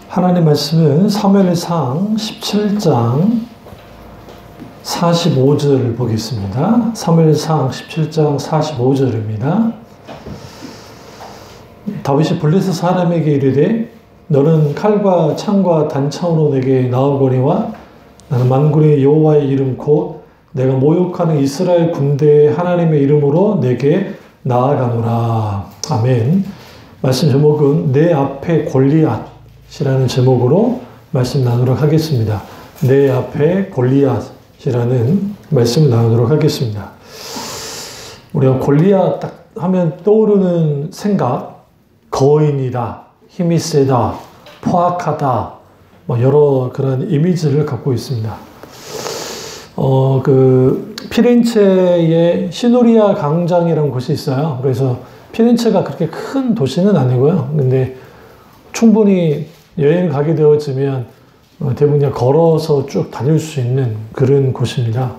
하나님 말씀은 사무엘상 17장 45절 보겠습니다. 사무엘상 17장 45절입니다. 다윗이 블레셋 사람에게 이르되 너는 칼과 창과 단창으로 내게 나오거니와 나는 만군의 여호와의 이름 곧 내가 모욕하는 이스라엘 군대의 하나님의 이름으로 내게 나아가노라. 아멘. 말씀 제목은 내 앞에 골리앗이라는 제목으로 말씀 나누도록 하겠습니다. 내 앞에 골리앗이라는 말씀을 나누도록 하겠습니다. 우리가 골리앗 딱 하면 떠오르는 생각, 거인이다, 힘이 세다, 포악하다, 여러 그런 이미지를 갖고 있습니다. 피렌체에 시누리아 광장이라는 곳이 있어요. 그래서 피렌체가 그렇게 큰 도시는 아니고요. 근데 충분히 여행을 가게 되어지면 대부분 그냥 걸어서 쭉 다닐 수 있는 그런 곳입니다.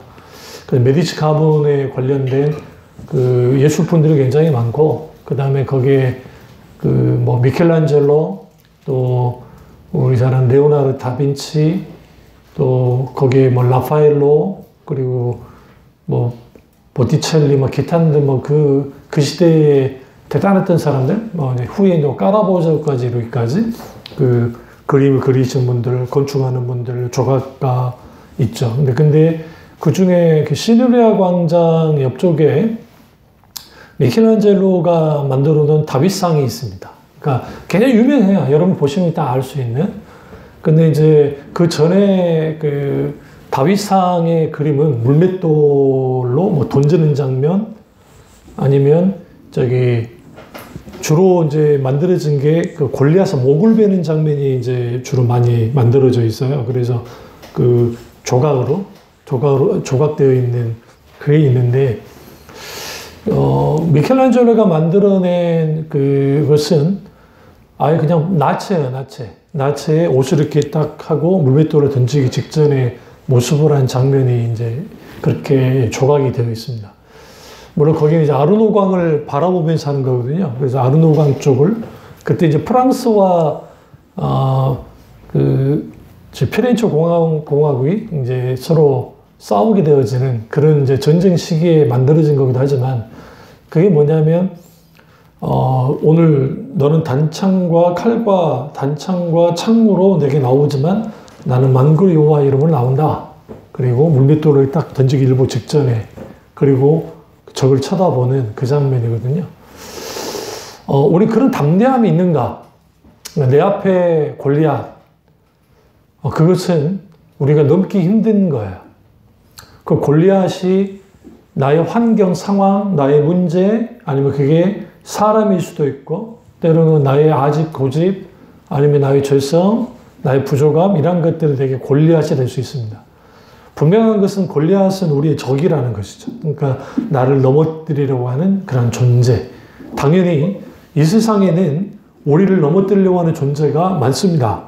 메디치 가문에 관련된 그 예술품들이 굉장히 많고, 그 다음에 거기에 미켈란젤로, 또 우리 잘 아는 레오나르도 다빈치, 또 거기에 라파엘로, 그리고 보티첼리, 기타 등등 그 시대에 대단했던 사람들, 후에 까라보조까지 여기까지 그 그림을 그리신 분들, 건축하는 분들, 조각가 있죠. 근데 그 중에 그 시누리아 광장 옆쪽에 미켈란젤로가 만들어 놓은 다윗상이 있습니다. 그러니까 굉장히 유명해요. 여러분 보시면 딱 알 수 있는. 근데 이제 그 전에 그 다윗상의 그림은 물맷돌로 던지는 장면, 아니면 주로 이제 만들어진 게 그 골리앗의 목을 베는 장면이 이제 주로 많이 만들어져 있어요. 그래서 그 조각되어 있는 그게 있는데, 미켈란젤로가 만들어낸 그것은 아예 그냥 나체예요, 나체. 나체에 옷을 이렇게 딱 하고 물맷돌을 던지기 직전에 모습을 한 장면이 이제 그렇게 조각이 되어 있습니다. 물론 거기는 이제 아르노강을 바라보면서 하는 거거든요. 그래서 아르노강 쪽을 그때 이제 프랑스와 피렌체 공화국이 이제 서로 싸우게 되어지는 그런 이제 전쟁 시기에 만들어진 거기도 하지만, 그게 뭐냐면 오늘 너는 칼과 단창과 창으로 내게 나오지만 나는 만군의 여호와 이름으로 나온다. 그리고 물맷돌을 딱 던지기 일보 직전에, 그리고 적을 쳐다보는 그 장면이거든요. 우리 그런 담대함이 있는가? 내 앞에 골리앗. 그것은 우리가 넘기 힘든 거예요. 그 골리앗이 나의 환경, 상황, 나의 문제, 아니면 그게 사람일 수도 있고, 때로는 나의 아집, 고집, 아니면 나의 죄성, 나의 부족함, 이런 것들이 되게 골리앗이 될 수 있습니다. 분명한 것은 골리앗은 우리의 적이라는 것이죠. 그러니까 나를 넘어뜨리려고 하는 그런 존재. 당연히 이 세상에는 우리를 넘어뜨리려고 하는 존재가 많습니다.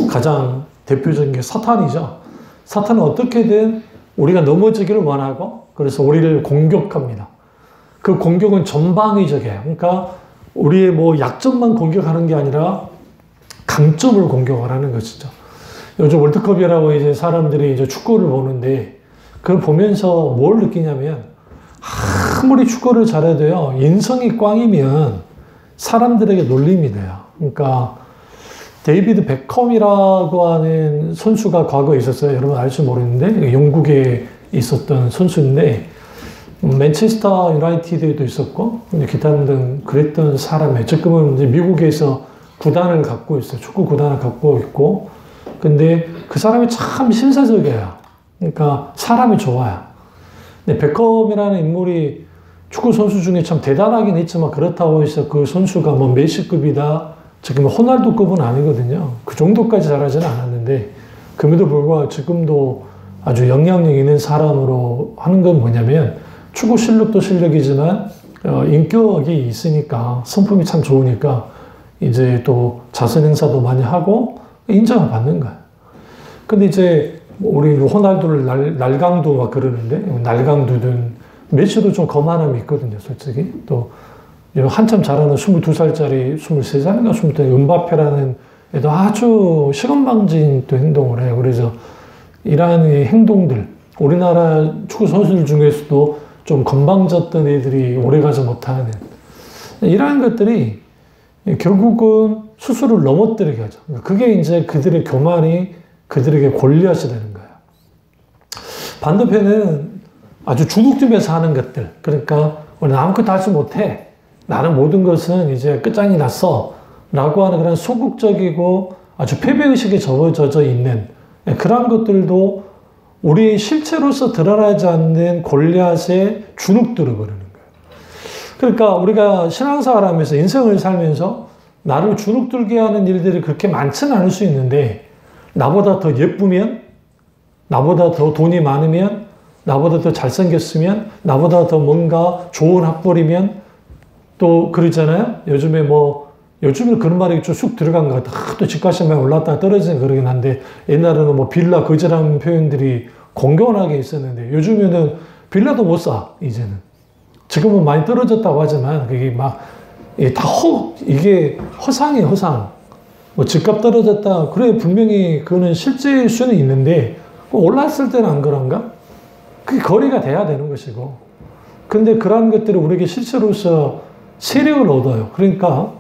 가장 대표적인 게 사탄이죠. 사탄은 어떻게든 우리가 넘어지기를 원하고, 그래서 우리를 공격합니다. 그 공격은 전방위적이에요. 그러니까 우리의 약점만 공격하는 게 아니라 강점을 공격하는 것이죠. 요즘 월드컵이라고 이제 사람들이 이제 축구를 보는데, 그걸 보면서 뭘 느끼냐면, 아무리 축구를 잘해도요, 인성이 꽝이면 사람들에게 놀림이 돼요. 그러니까 데이비드 베컴이라고 하는 선수가 과거에 있었어요. 여러분 알지 모르는데, 영국에 있었던 선수인데, 맨체스터 유나이티드에도 있었고, 기타 등 그랬던 사람이에요. 지금은 이제 미국에서 구단을 갖고 있어요. 축구 구단을 갖고 있고, 근데 그 사람이 참 신사적이에요. 그러니까 사람이 좋아요. 근데 베컴이라는 인물이 축구 선수 중에 참 대단하긴 했지만, 그렇다고 해서 그 선수가 메시급이다, 지금 호날두급은 아니거든요. 그 정도까지 잘하지는 않았는데, 그럼에도 불구하고 지금도 아주 영향력 있는 사람으로 하는 건 뭐냐면, 축구 실력도 실력이지만 인격이 있으니까, 성품이 참 좋으니까 이제 또 자선 행사도 많이 하고 인정을 받는 거야. 근데 이제 우리 호날두를 날강두 그러는데, 날강두든 메시도 좀 거만함이 있거든요, 솔직히. 또 한참 잘하는 22살짜리, 23살인가 22살, 은바페라는 아주 시건방진 또 행동을 해요. 그래서 이러한 행동들, 우리나라 축구 선수들 중에서도 좀 건방졌던 애들이 오래가지 못하는 이러한 것들이 결국은 스스로를 넘어뜨리게 하죠. 그게 이제 그들의 교만이 그들에게 골리앗이 되는 거예요. 반대편은 아주 주눅들면서 하는 것들. 그러니까 우리는 아무것도 하지 못해. 나는 모든 것은 이제 끝장이 났어. 라고 하는 그런 소극적이고 아주 패배의식에 접어져 있는 그런 것들도 우리 실체로서 드러나지 않는 골리앗의 주눅들을 버리는 거예요. 그러니까 우리가 신앙생활 하면서 인생을 살면서 나를 주눅들게 하는 일들이 그렇게 많지는 않을 수 있는데 나보다 더 예쁘면, 나보다 더 돈이 많으면, 나보다 더 잘생겼으면, 나보다 더 뭔가 좋은 학벌이면 또 그러잖아요. 요즘에는 그런 말이 좀 쑥 들어간 것 같아. 또 집값이 많이 올랐다가 떨어지는 그러긴 한데 옛날에는 뭐 빌라 거지라는 표현들이 공견하게 있었는데 요즘에는 빌라도 못 사, 이제는. 지금은 많이 떨어졌다고 하지만 그게 이게 허상이에요, 허상. 뭐 집값 떨어졌다. 그래, 분명히 그거는 실제 수는 있는데 올랐을 때는 안 그런가? 그게 거리가 돼야 되는 것이고. 근데 그러한 것들이 우리에게 실체로서 세력을 얻어요. 그러니까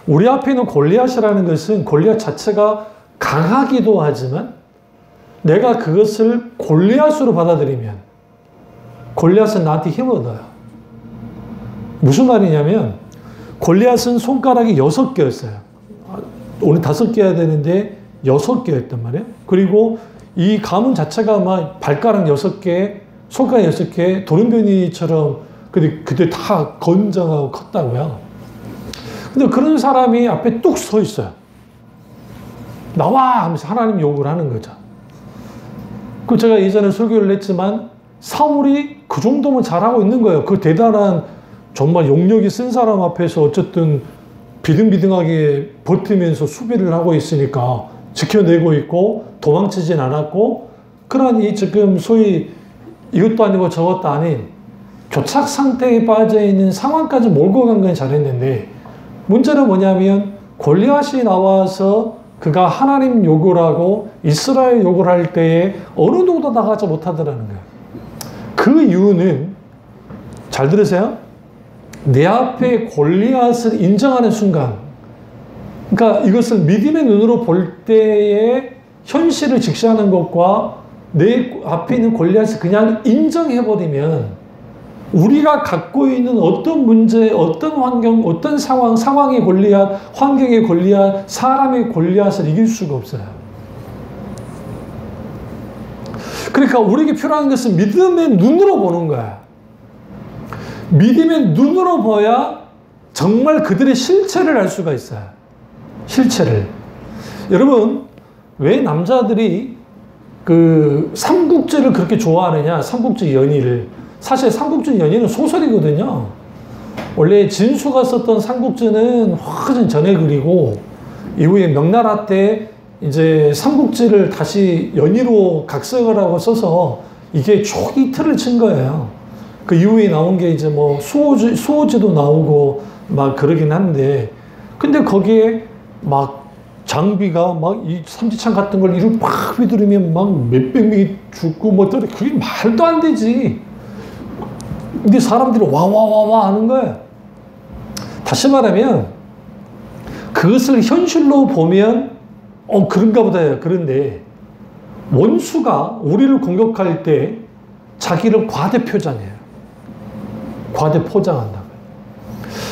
우리 앞에 있는 골리앗이라는 것은 골리앗 자체가 강하기도 하지만 내가 그것을 골리앗으로 받아들이면 골리앗은 나한테 힘을 얻어요. 무슨 말이냐면 골리앗은 손가락이 6개였어요. 오늘 5개여야 되는데 6개였단 말이에요. 그리고 이 가문 자체가 막 발가락 6개, 손가락 6개, 도른변이처럼 그때 다 건장하고 컸다고요. 근데 그런 사람이 앞에 뚝 서 있어요. 나와! 하면서 하나님 욕을 하는 거죠. 제가 예전에 설교를 했지만 사울이 그 정도면 잘하고 있는 거예요. 그 대단한 정말 용력이 센 사람 앞에서 어쨌든 비등비등하게 버티면서 수비를 하고 있으니까 지켜내고 있고 도망치진 않았고 그러니 지금 소위 이것도 아니고 저것도 아닌 교착 상태에 빠져 있는 상황까지 몰고 간 건 잘했는데 문제는 뭐냐면 골리앗이 나와서 그가 하나님 욕을 하고 이스라엘 욕을 할 때에 어느 누구도 나가지 못하더라는 거예요. 그 이유는 잘 들으세요. 내 앞에 골리앗을 인정하는 순간, 그러니까 이것을 믿음의 눈으로 볼 때의 현실을 직시하는 것과 내 앞에 있는 골리앗을 그냥 인정해버리면 우리가 갖고 있는 어떤 문제, 어떤 환경, 어떤 상황의 골리앗, 환경의 골리앗, 사람의 골리앗을 이길 수가 없어요. 그러니까 우리에게 필요한 것은 믿음의 눈으로 보는 거야. 믿음의 눈으로 봐야 정말 그들의 실체를 알 수가 있어요. 실체를. 여러분, 왜 남자들이 그 삼국지를 그렇게 좋아하느냐? 삼국지 연의를. 사실 삼국지 연의는 소설이거든요. 원래 진수가 썼던 삼국지는 훨씬 전에 그리고 이후에 명나라 때 이제 삼국지를 다시 연의로 각색을 하고 써서 이게 초기 틀을 친 거예요. 그 이후에 나온 게 이제 뭐 수호지도 나오고 막 그러긴 한데 근데 거기에 막 장비가 막 이 삼지창 같은 걸 이를 막 휘두르면 막 몇백 명이 죽고 뭐 그게 말도 안 되지. 근데 사람들이 와 하는 거예요. 다시 말하면 그것을 현실로 보면 그런가 보다. 그런데 원수가 우리를 공격할 때 자기를 과대표장해요. 과대포장한다고요.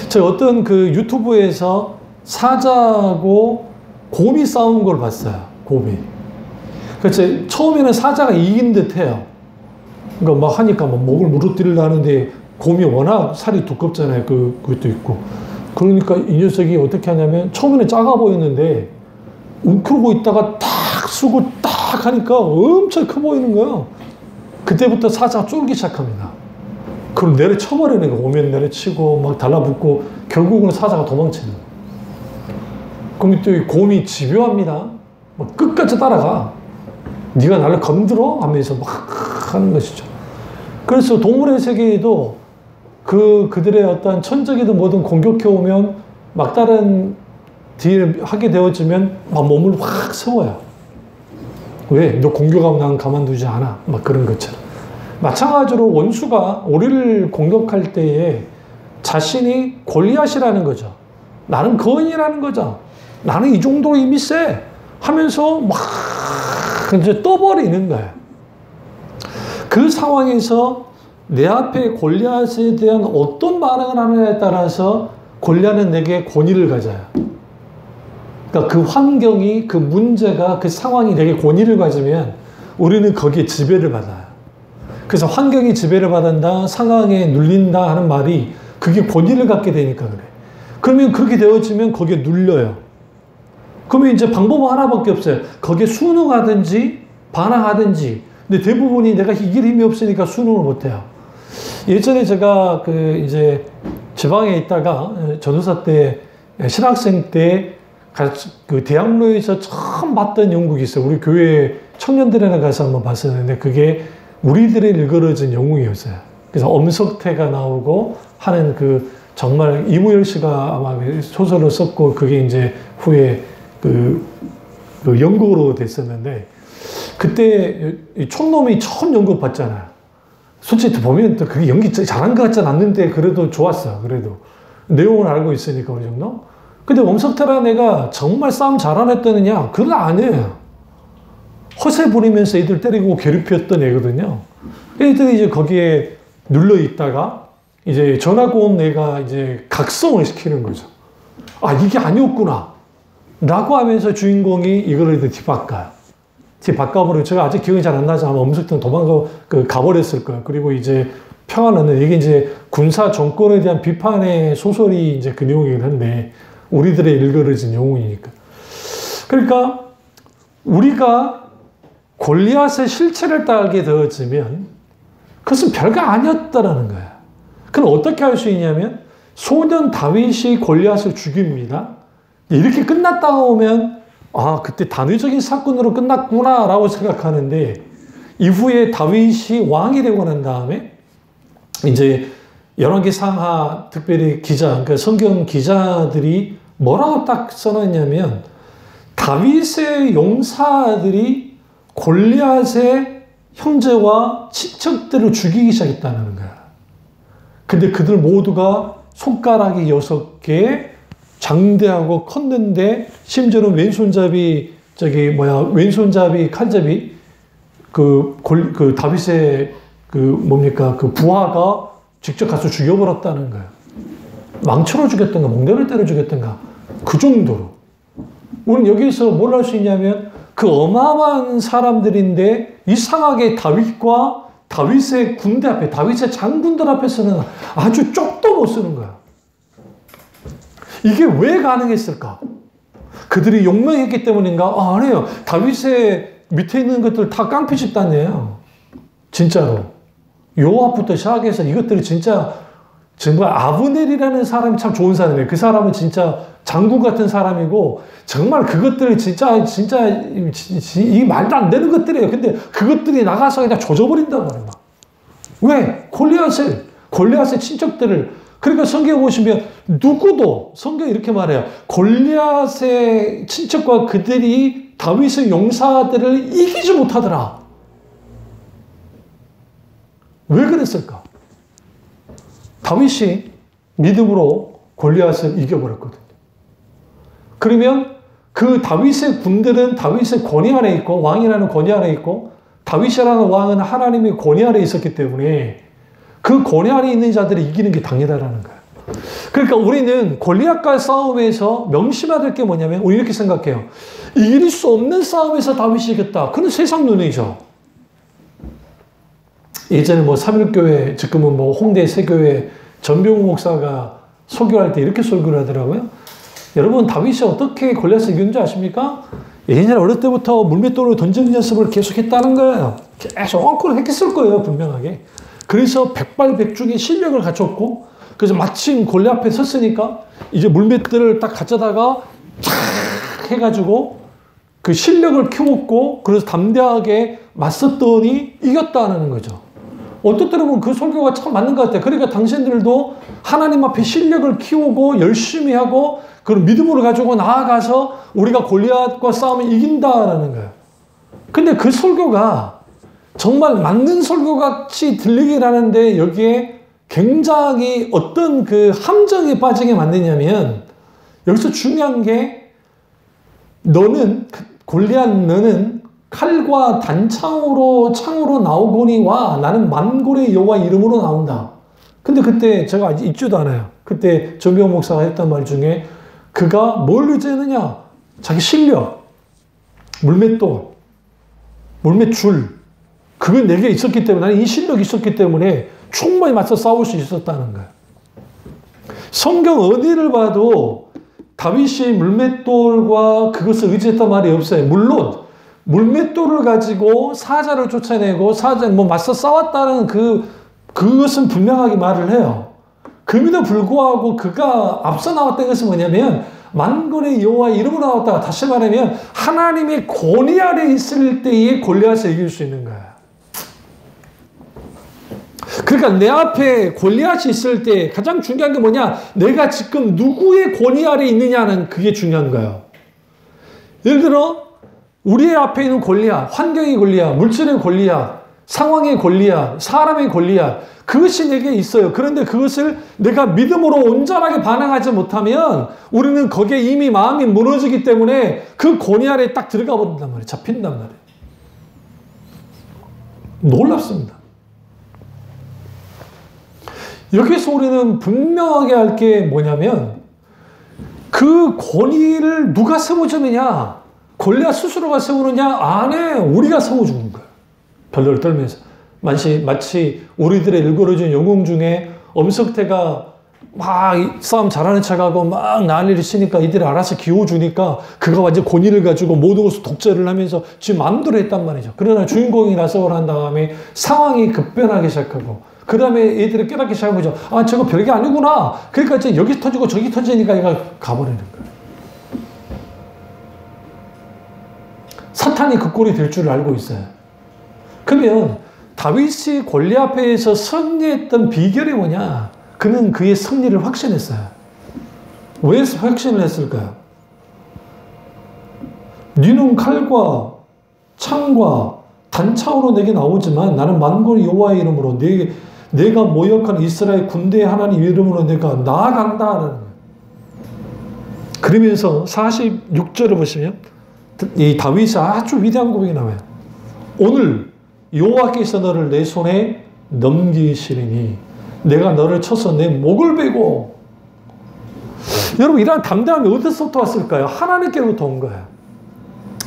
제가 어떤 그 유튜브에서 사자하고 곰이 싸운 걸 봤어요. 곰이. 그래서 처음에는 사자가 이긴 듯 해요. 그러니까 막 하니까 막 목을 무너뜨리려 하는데 곰이 워낙 살이 두껍잖아요. 그것도 있고. 그러니까 이 녀석이 어떻게 하냐면 처음에는 작아 보였는데 웅크르고 있다가 탁 쓰고 딱 하니까 엄청 커 보이는 거예요. 그때부터 사자가 쫄기 시작합니다. 그럼 내려쳐버리는 거예요. 오면 내려치고 막 달라붙고 결국은 사자가 도망치는 거예요. 그럼 또 곰이 집요합니다. 막 끝까지 따라가. 네가 나를 건드려? 하면서 막 하는 것이죠. 그래서 동물의 세계에도 그들의 어떤 천적이든 뭐든 공격해 오면 막다른 뒤에 하게 되어지면 막 몸을 확 세워요. 왜? 너 공격하면 난 가만두지 않아. 막 그런 것처럼. 마찬가지로 원수가 우리를 공격할 때에 자신이 골리앗이라는 거죠. 나는 거인이라는 거죠. 나는 이 정도로 이미 세. 하면서 막 이제 떠버리는 거예요. 그 상황에서 내 앞에 골리앗에 대한 어떤 반응을 하느냐에 따라서 골리앗은 내게 권위를 가져요. 그러니까 그 환경이, 그 문제가, 그 상황이 내게 권위를 가지면 우리는 거기에 지배를 받아요. 그래서 환경이 지배를 받는다, 상황에 눌린다 하는 말이 그게 권위를 갖게 되니까 그래. 그러면 그렇게 되어지면 거기에 눌려요. 그러면 이제 방법은 하나밖에 없어요. 거기에 순응하든지 반항하든지. 근데 대부분이 내가 이길 힘이 없으니까 순응을 못해요. 예전에 제가 이제 지방에 있다가 전도사 때, 신학생 때 그 대학로에서 처음 봤던 영국이 있어요. 우리 교회 청년들이나 가서 한번 봤었는데 그게 우리들의 일그러진 영웅이었어요. 그래서 엄석태가 나오고 하는 그 정말 이무열 씨가 아마 소설을 썼고 그게 이제 후에 그 연극으로 됐었는데 그때 촌놈이 처음 연극 봤잖아요. 솔직히 보면 또 그게 연기 잘한 것 같진 않는데 그래도 좋았어. 그래도 내용을 알고 있으니까 어느 정도. 근데 엄석태라는 애가 정말 싸움 잘안 했더느냐? 그건 아니에요. 허세 부리면서 애들 때리고 괴롭혔던 애거든요. 애들이 이제 거기에 눌러 있다가 이제 전학 온 애가 이제 각성을 시키는 거죠. 아, 이게 아니었구나. 라고 하면서 주인공이 이거를 뒤바꿔요. 뒤바꿔버리고 제가 아직 기억이 잘 안 나서 아마 엄석태는 가버렸을 거예요. 그리고 이제 평화는 이게 이제 군사 정권에 대한 비판의 소설이 이제 그 내용이긴 한데 우리들의 일그러진 영웅이니까. 그러니까 우리가 골리앗의 실체를 알게 되어지면 그것은 별거 아니었다라는 거예요. 그럼 어떻게 할 수 있냐면 소년 다윗이 골리앗을 죽입니다. 이렇게 끝났다고 하면 아, 그때 단회적인 사건으로 끝났구나 라고 생각하는데 이후에 다윗이 왕이 되고 난 다음에 이제 열왕기 상하 특별히 기자, 그러니까 성경 기자들이 뭐라고 딱 써놨냐면 다윗의 용사들이 골리앗의 형제와 친척들을 죽이기 시작했다는 거야. 근데 그들 모두가 손가락이 6개, 장대하고 컸는데 심지어는 왼손잡이 칼잡이 그 다윗의 그 부하가 직접 가서 죽여버렸다는 거예요. 망쳐로 죽였던가 멍대를 때려 죽였던가 그 정도로. 우리는 여기서 뭘 할 수 있냐면 그 어마어마한 사람들인데 이상하게 다윗과 다윗의 군대 앞에 다윗의 장군들 앞에서는 아주 쪽도 못 쓰는 거야. 이게 왜 가능했을까? 그들이 용맹했기 때문인가? 아, 아니에요. 다윗의 밑에 있는 것들 다 깡패 집단이에요. 진짜로. 요압부터 시작해서 이것들이 진짜 정말 아브넬이라는 사람이 참 좋은 사람이에요. 그 사람은 진짜 장군 같은 사람이고 정말 그것들이 진짜 이 말도 안 되는 것들이에요. 근데 그것들이 나가서 그냥 조져버린단 말이에요. 왜? 골리앗의 친척들을. 그러니까 성경에 보시면 누구도 성경이 이렇게 말해요. 골리앗의 친척과 그들이 다윗의 용사들을 이기지 못하더라. 왜 그랬을까? 다윗이 믿음으로 골리앗을 이겨버렸거든요. 그러면 그 다윗의 군대는 다윗의 권위 아래 있고 왕이라는 권위 아래 있고 다윗이라는 왕은 하나님의 권위 아래 있었기 때문에 그 권위 아래 있는 자들이 이기는 게 당연하다는 거예요. 그러니까 우리는 골리앗과 싸움에서 명심해야 될 게 뭐냐면 우리 이렇게 생각해요. 이길 수 없는 싸움에서 다윗이 이겼다. 그건 세상 눈이죠. 예전에 뭐 삼일교회, 지금은 뭐 홍대 세교회 전병우 목사가 설교할 때 이렇게 설교를 하더라고요. 여러분, 다윗이 어떻게 골리앗을 이겼는지 아십니까? 예전에 어릴 때부터 물맷돌을 던지는 연습을 계속 했다는 거예요. 계속 엉클을 했을 거예요, 분명하게. 그래서 백발백중의 실력을 갖췄고, 그래서 마침 골리앗 앞에 섰으니까 이제 물맷돌을 딱 가져다가 쫙 해가지고 그 실력을 키웠고, 그래서 담대하게 맞섰더니 이겼다는 거죠. 어떤 때는 보면 그 설교가 참 맞는 것 같아요. 그러니까 당신들도 하나님 앞에 실력을 키우고 열심히 하고 그런 믿음으로 가지고 나아가서 우리가 골리앗과 싸우면 이긴다라는 거예요. 근데 그 설교가 정말 맞는 설교 같이 들리긴 하는데 여기에 굉장히 어떤 그 함정에 빠지게 만드냐면 여기서 중요한 게 너는 골리앗 너는 칼과 단창으로 창으로 나오거니와 나는 만군의 여호와 이름으로 나온다. 근데 그때 제가 아직 읽지도 않아요. 그때 전병 목사가 했던 말 중에 그가 뭘 의지했느냐? 자기 실력, 물맷돌, 물맷줄 그게 내게 있었기 때문에 나는 이 실력이 있었기 때문에 충분히 맞서 싸울 수 있었다는 거예요. 성경 어디를 봐도 다윗이 물맷돌과 그것을 의지했단 말이 없어요. 물론 물맷돌을 가지고 사자를 쫓아내고 맞서 싸웠다는 그것은 분명하게 말을 해요. 그럼에도 불구하고 그가 앞서 나왔던 것은 뭐냐면 만군의 여호와 이름으로 나왔다가 다시 말하면 하나님의 권위 아래 있을 때에 골리앗을 이길 수 있는 거야. 그러니까 내 앞에 골리앗이 있을 때 가장 중요한 게 뭐냐? 내가 지금 누구의 권위 아래 있느냐는 그게 중요한 거예요. 예를 들어 우리의 앞에 있는 골리앗, 환경의 골리앗, 물질의 골리앗, 상황의 골리앗, 사람의 골리앗 그것이 내게 있어요. 그런데 그것을 내가 믿음으로 온전하게 반응하지 못하면 우리는 거기에 이미 마음이 무너지기 때문에 그 권위 아래에 딱 들어가 버린단 말이에요. 잡힌단 말이에요. 놀랍습니다. 여기서 우리는 분명하게 할 게 뭐냐면 그 권위를 누가 세워주느냐? 골리앗 스스로가 세우느냐? 아니, 우리가 세워주는 거예요. 별로를 떨면서. 마치 우리들의 일그러진 영웅 중에 엄석태가 막 싸움 잘하는 척하고 막 난리를 치니까 이들이 알아서 기워주니까 그가 완전 권위를 가지고 모든 것을 독재를 하면서 지 마음대로 했단 말이죠. 그러나 주인공이 나서고 난 다음에 상황이 급변하기 시작하고 그 다음에 애들이 깨닫기 시작한 거죠. 아, 저거 별게 아니구나. 그러니까 이제 여기 터지고 저기 터지니까 얘가 가버리는 거예요. 사탄이 그 꼴이 될 줄 알고 있어요. 그러면 다윗이 골리앗 앞에서 승리했던 비결이 뭐냐? 그는 그의 승리를 확신했어요. 왜 확신을 했을까요? 너는 칼과 창과 단창으로 내게 나오지만 나는 만군의 여호와의 이름으로 내가 모욕한 이스라엘 군대의 하나님 이름으로 내가 나아간다는 거예요. 그러면서 46절을 보시면 이 다윗이 아주 위대한 고백이 나와요. 오늘 여호와께서 너를 내 손에 넘기시리니 내가 너를 쳐서 내 목을 베고. 여러분 이러한 담대함이 어디서부터 왔을까요? 하나님께로부터 온 거예요.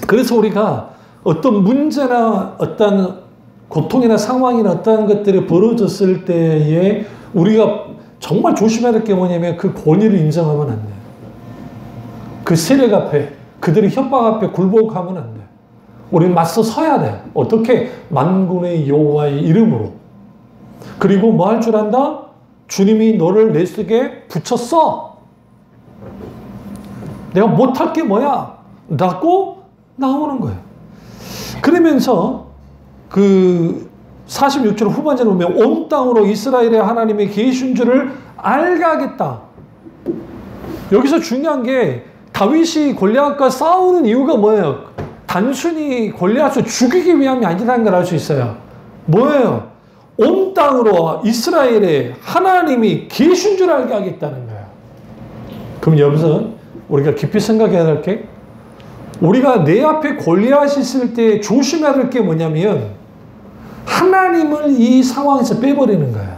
그래서 우리가 어떤 문제나 어떤 고통이나 상황이나 어떤 것들이 벌어졌을 때에 우리가 정말 조심해야 될 게 뭐냐면 그 권위를 인정하면 안 돼요. 그 세력 앞에 그들의 협박 앞에 굴복하면 안 돼요. 우리는 맞서 서야 돼요. 어떻게? 만군의 여호와의 이름으로. 그리고 뭐 할 줄 안다? 주님이 너를 내 속에 붙였어. 내가 못할 게 뭐야? 라고 나오는 거예요. 그러면서 그 46절 후반전에 보면 온 땅으로 이스라엘의 하나님의 계신 줄을 알게 하겠다. 여기서 중요한 게 다윗이 골리앗과 싸우는 이유가 뭐예요? 단순히 골리앗을 죽이기 위함이 아니라는 걸 알 수 있어요. 뭐예요? 온 땅으로 이스라엘의 하나님이 계신 줄 알게 하겠다는 거예요. 그럼 여기서 우리가 깊이 생각해야 할 게 우리가 내 앞에 골리앗이 있을 때 조심해야 될 게 뭐냐면 하나님을 이 상황에서 빼버리는 거예요.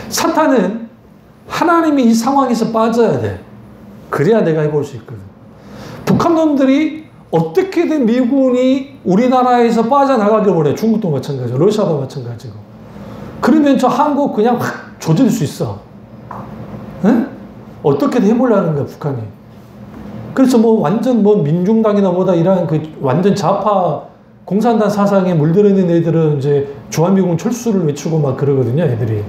사탄은 하나님이 이 상황에서 빠져야 돼. 그래야 내가 해볼 수 있거든. 북한 놈들이 어떻게든 미군이 우리나라에서 빠져나가길 원해. 중국도 마찬가지고 러시아도 마찬가지고. 그러면 저 한국 그냥 확 조질 수 있어. 응? 어떻게든 해보려는 거야 북한이. 그래서 뭐 완전 뭐 민중당이나 뭐다 이런 그 완전 좌파 공산당 사상에 물들어있는 애들은 이제 주한미군 철수를 외치고 막 그러거든요, 애들이.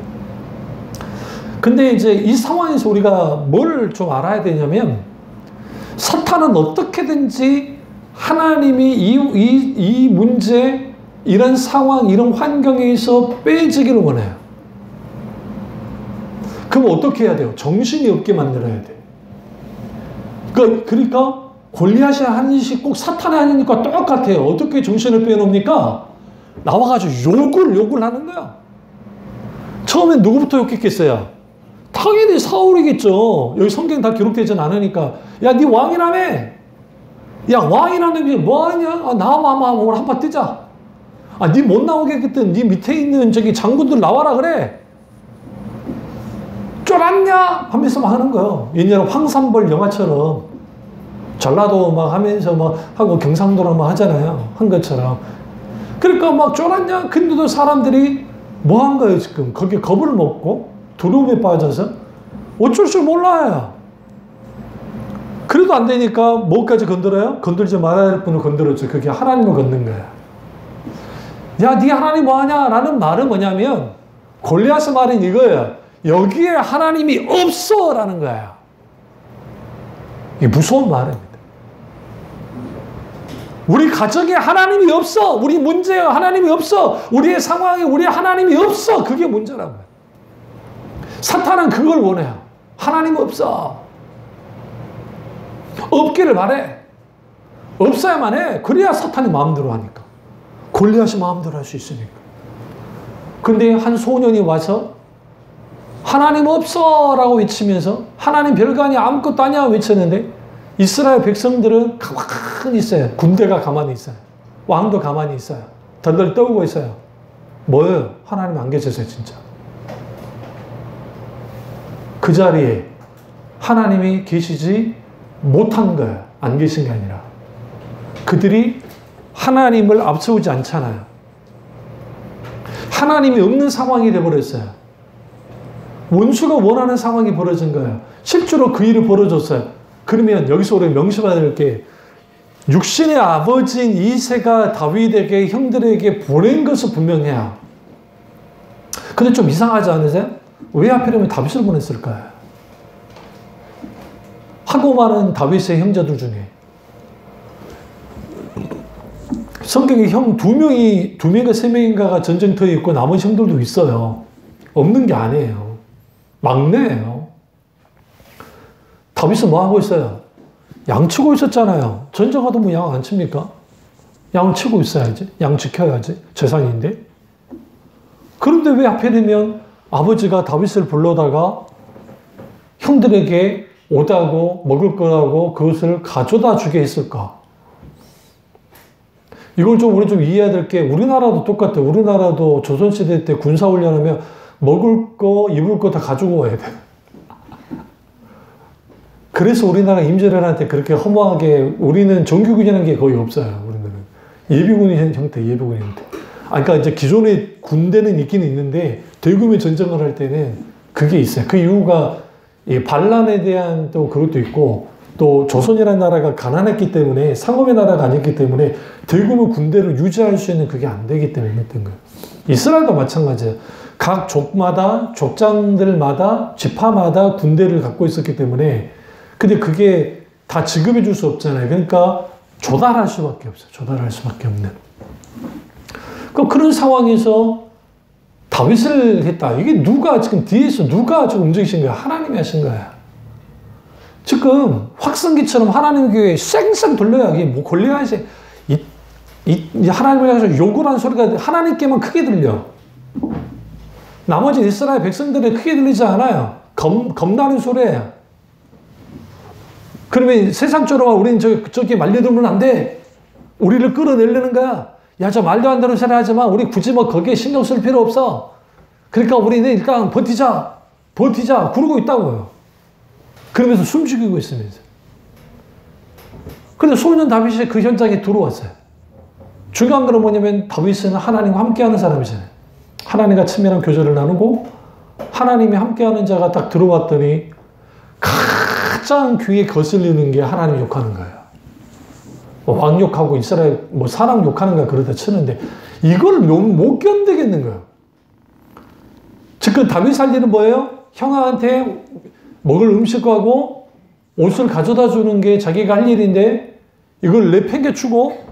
근데 이제 이 상황에서 우리가 뭘 좀 알아야 되냐면 사탄은 어떻게든지 하나님이 이 문제, 이런 상황, 이런 환경에서 빼지기를 원해요. 그럼 어떻게 해야 돼요? 정신이 없게 만들어야 돼. 그러니까 골리앗이 하는 짓이 꼭 사탄이 하는 것과 똑같아요. 어떻게 정신을 빼놓습니까? 나와가지고 욕을 하는 거야. 처음엔 누구부터 욕했겠어요? 당연히 사울이겠죠. 여기 성경 다 기록되진 않으니까. 야, 네 왕이라며? 야, 왕이라는 게 뭐하냐? 아, 나와봐, 오늘 한판 뜨자. 아, 네 못 나오게 했던 네 밑에 있는 저기 장군들 나와라 그래. 쫄았냐? 하면서 막 하는 거예요. 옛날에 황산벌 영화처럼 전라도 막 하면서 막 하고 경상도랑 막 하잖아요. 한 것처럼. 그러니까 막 쫄았냐? 근데도 사람들이 뭐 한 거예요, 지금? 거기에 겁을 먹고 두려움에 빠져서 어쩔 줄 몰라요. 그래도 안 되니까 뭐까지 건드려요? 건들지 말아야 할 분을 건드렸죠. 그게 하나님을 건든 거예요. 야, 네 하나님 뭐하냐? 라는 말은 뭐냐면 골리앗의 말은 이거예요. 여기에 하나님이 없어! 라는 거예요. 이게 무서운 말입니다. 우리 가정에 하나님이 없어! 우리 문제에 하나님이 없어! 우리의 상황에 우리의 하나님이 없어! 그게 문제라고요. 사탄은 그걸 원해요. 하나님 없어. 없기를 바래. 없어야만 해. 그래야 사탄이 마음대로 하니까. 골리앗이 마음대로 할 수 있으니까. 근데 한 소년이 와서 하나님 없어! 라고 외치면서 하나님 별거 아니야, 아무것도 아니야 외쳤는데 이스라엘 백성들은 가만히 있어요. 군대가 가만히 있어요. 왕도 가만히 있어요. 덜덜 떨고 있어요. 뭐예요? 하나님 안 계셔서 진짜. 그 자리에 하나님이 계시지 못한 거예요. 안 계신 게 아니라. 그들이 하나님을 앞세우지 않잖아요. 하나님이 없는 상황이 되어버렸어요. 원수가 원하는 상황이 벌어진 거예요. 실제로 그 일이 벌어졌어요. 그러면 여기서 우리 명심해야 될 게 육신의 아버지인 이새가 다윗에게 형들에게 보낸 것은 분명해요. 근데 좀 이상하지 않으세요? 왜 하필이면 다윗을 보냈을까요? 하고 많은 다윗의 형제들 중에 성경에 형 두 명인가 세 명인가가 전쟁터에 있고 나머지 형들도 있어요. 없는 게 아니에요. 막내예요. 다윗은 뭐 하고 있어요? 양 치고 있었잖아요. 전쟁하도 뭐 양 안 칩니까? 양 치고 있어야지. 양 지켜야지. 재산인데. 그런데 왜 하필이면 아버지가 다윗을 불러다가 형들에게 오다고 먹을 거라고 그것을 가져다 주게 했을까? 이걸 우리 좀 이해해야 될 게 우리나라도 똑같아요. 우리나라도 조선시대 때 군사훈련하면 먹을 거, 입을 거 다 가지고 와야 돼요. 그래서 우리나라 임진왜란때 그렇게 허무하게 우리는 정규군이라는 게 거의 없어요. 우리는 예비군의 형태, 예비군의 형태. 그러니까 이제 기존의 군대는 있긴 있는데 대규모 전쟁을 할 때는 그게 있어요. 그 이유가 이 반란에 대한 또 그것도 있고 또 조선이라는 나라가 가난했기 때문에 상업의 나라가 아니었기 때문에 대규모 군대를 유지할 수 있는 그게 안 되기 때문에 했던 거예요. 이스라엘도 마찬가지예요. 각 족마다 족장들마다 지파마다 군대를 갖고 있었기 때문에 근데 그게 다 지급해 줄 수 없잖아요. 그러니까 조달할 수밖에 없어요. 조달할 수밖에 없는. 그런 상황에서 다윗을 했다. 이게 누가 지금 뒤에서 누가 지금 움직이신 거야? 하나님이 하신 거야. 지금 확성기처럼 하나님 교회에 쌩쌩 돌려야 이게 뭐 골리앗이 하나님을 향해서 욕을 하는 소리가 하나님께만 크게 들려. 나머지 이스라엘 백성들은 크게 들리지 않아요. 겁나는 소리예요. 그러면 세상처럼 우리는 저기 말려들면 안 돼. 우리를 끌어내려는 거야. 야, 저 말도 안 되는 소리 하지 마. 우리 굳이 뭐 거기에 신경 쓸 필요 없어. 그러니까 우리는 일단 버티자. 그러고 있다고요. 그러면서 숨 죽이고 있으면서. 근데 소년 다윗이 그 현장에 들어왔어요. 중요한 건 뭐냐면 다윗은 하나님과 함께하는 사람이잖아요. 하나님과 친밀한 교제를 나누고 하나님이 함께하는 자가 딱 들어왔더니 가장 귀에 거슬리는 게 하나님 욕하는 거예요. 왕 욕하고 이스라엘 사람 욕하는 거 그러다 치는데 이걸 못 견디겠는 거예요. 즉 다윗 할 일은 뭐예요? 형한테 먹을 음식하고 옷을 가져다 주는 게 자기가 할 일인데 이걸 내팽개치고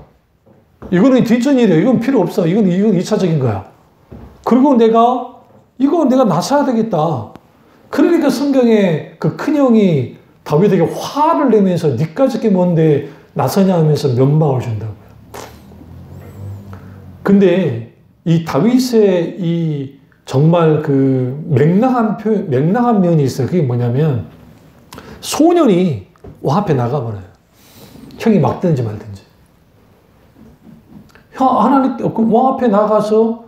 이거는 뒷전일이에요. 이건 필요 없어. 이건 2차적인 거야. 그리고 내가 나서야 되겠다. 그러니까 성경에 그 큰형이 다윗에게 화를 내면서 니까 저게 뭔데 나서냐 하면서 면박을 준다고요. 근데 이 다윗의 이 정말 그 맹랑한 면이 있어요. 그게 뭐냐면 소년이 왕 앞에 나가버려요. 형이 막든지 말든지. 왕 앞에 나가서